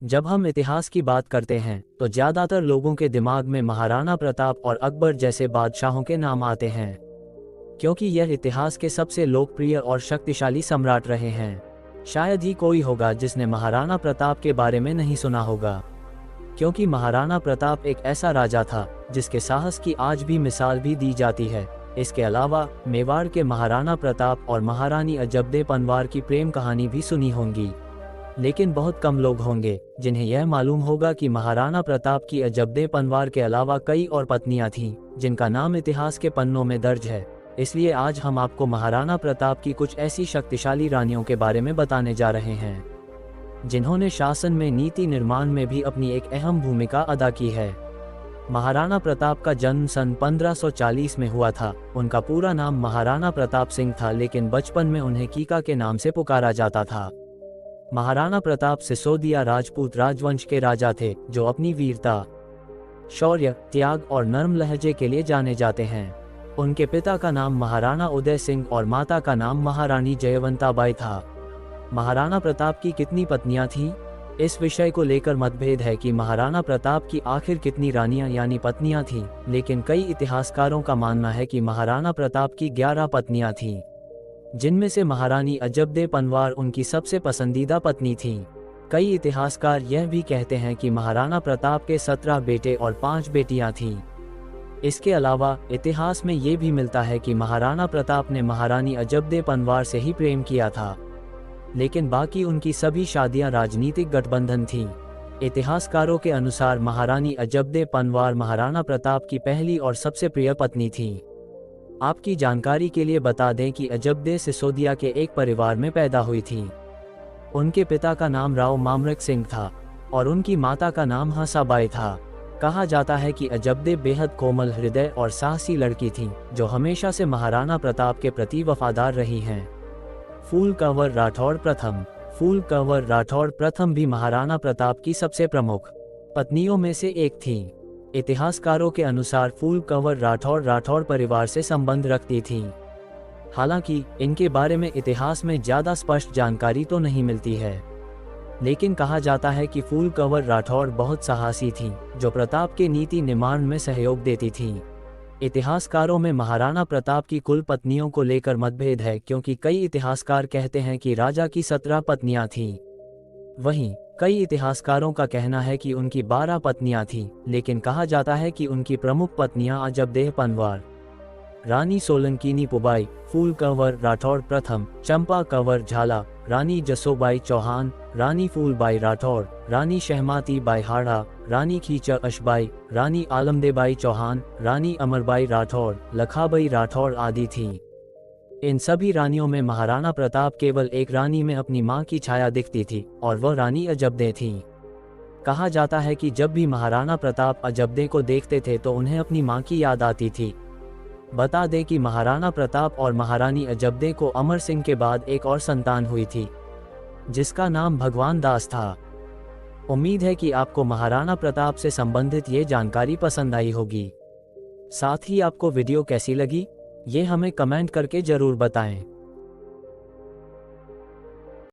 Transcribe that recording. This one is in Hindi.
जब हम इतिहास की बात करते हैं तो ज़्यादातर लोगों के दिमाग में महाराणा प्रताप और अकबर जैसे बादशाहों के नाम आते हैं, क्योंकि यह इतिहास के सबसे लोकप्रिय और शक्तिशाली सम्राट रहे हैं। शायद ही कोई होगा जिसने महाराणा प्रताप के बारे में नहीं सुना होगा, क्योंकि महाराणा प्रताप एक ऐसा राजा था जिसके साहस की आज भी मिसाल भी दी जाती है। इसके अलावा मेवाड़ के महाराणा प्रताप और महारानी अजबदे पनवार की प्रेम कहानी भी सुनी होंगी, लेकिन बहुत कम लोग होंगे जिन्हें यह मालूम होगा कि महाराणा प्रताप की अजबदे पनवार के अलावा कई और पत्नियां थीं, जिनका नाम इतिहास के पन्नों में दर्ज है। इसलिए आज हम आपको महाराणा प्रताप की कुछ ऐसी शक्तिशाली रानियों के बारे में बताने जा रहे हैं, जिन्होंने शासन में नीति निर्माण में भी अपनी एक अहम भूमिका अदा की है। महाराणा प्रताप का जन्म सन 1540 में हुआ था। उनका पूरा नाम महाराणा प्रताप सिंह था, लेकिन बचपन में उन्हें कीका के नाम से पुकारा जाता था। महाराणा प्रताप सिसोदिया राजपूत राजवंश के राजा थे, जो अपनी वीरता, शौर्य, त्याग और नर्म लहजे के लिए जाने जाते हैं। उनके पिता का नाम महाराणा उदय सिंह और माता का नाम महारानी जयवंताबाई था। महाराणा प्रताप की कितनी पत्नियां थीं? इस विषय को लेकर मतभेद है कि महाराणा प्रताप की आखिर कितनी रानियां यानी पत्नियां थीं, लेकिन कई इतिहासकारों का मानना है कि महाराणा प्रताप की 11 पत्नियां थीं, जिनमें से महारानी अजबदे पनवार उनकी सबसे पसंदीदा पत्नी थीं। कई इतिहासकार यह भी कहते हैं कि महाराणा प्रताप के 17 बेटे और 5 बेटियां थीं। इसके अलावा इतिहास में ये भी मिलता है कि महाराणा प्रताप ने महारानी अजबदे पनवार से ही प्रेम किया था, लेकिन बाकी उनकी सभी शादियां राजनीतिक गठबंधन थीं। इतिहासकारों के अनुसार महारानी अजबदे पनवार महाराणा प्रताप की पहली और सबसे प्रिय पत्नी थीं। आपकी जानकारी के लिए बता दें कि अजबदे सिसोदिया के एक परिवार में पैदा हुई थीं। उनके पिता का नाम राव मामरक सिंह था और उनकी माता का नाम हंसाबाई था। कहा जाता है कि अजबदे बेहद कोमल हृदय और साहसी लड़की थीं, जो हमेशा से महाराणा प्रताप के प्रति वफादार रही हैं। फूल कंवर राठौड़ प्रथम। फूल कंवर राठौड़ प्रथम भी महाराणा प्रताप की सबसे प्रमुख पत्नियों में से एक थीं। इतिहासकारों के अनुसार फूल कंवर राठौड़ परिवार से संबंध रखती थीं। हालांकि इनके बारे में इतिहास में ज़्यादा स्पष्ट जानकारी तो नहीं मिलती है, लेकिन कहा जाता है कि फूल कंवर राठौड़ बहुत साहसी थीं, जो प्रताप के नीति निर्माण में सहयोग देती थीं। इतिहासकारों में महाराणा प्रताप की कुल पत्नियों को लेकर मतभेद है, क्योंकि कई इतिहासकार कहते हैं कि राजा की 17 पत्नियां थीं। वहीं कई इतिहासकारों का कहना है कि उनकी 12 पत्नियां थीं, लेकिन कहा जाता है कि उनकी प्रमुख पत्नियां अजबदेह पनवार, रानी सोलंकीनी पुबाई, फूल कंवर राठौड़ प्रथम, चंपा कंवर झाला, रानी जसोबाई चौहान, रानी फूलबाई राठौड़, रानी शहमाती बाई हाड़ा, रानी खीचर अशबाई, रानी आलमदेबाई चौहान, रानी अमरबाई राठौड़, लखाबाई राठौड़ आदि थीं। इन सभी रानियों में महाराणा प्रताप केवल एक रानी में अपनी मां की छाया दिखती थी, और वह रानी अजबदे थीं। कहा जाता है कि जब भी महाराणा प्रताप अजबदे को देखते थे तो उन्हें अपनी मां की याद आती थी। बता दें कि महाराणा प्रताप और महारानी अजबदे को अमर सिंह के बाद एक और संतान हुई थी, जिसका नाम भगवान दास था। उम्मीद है कि आपको महाराणा प्रताप से संबंधित ये जानकारी पसंद आई होगी। साथ ही आपको वीडियो कैसी लगी, ये हमें कमेंट करके जरूर बताएं।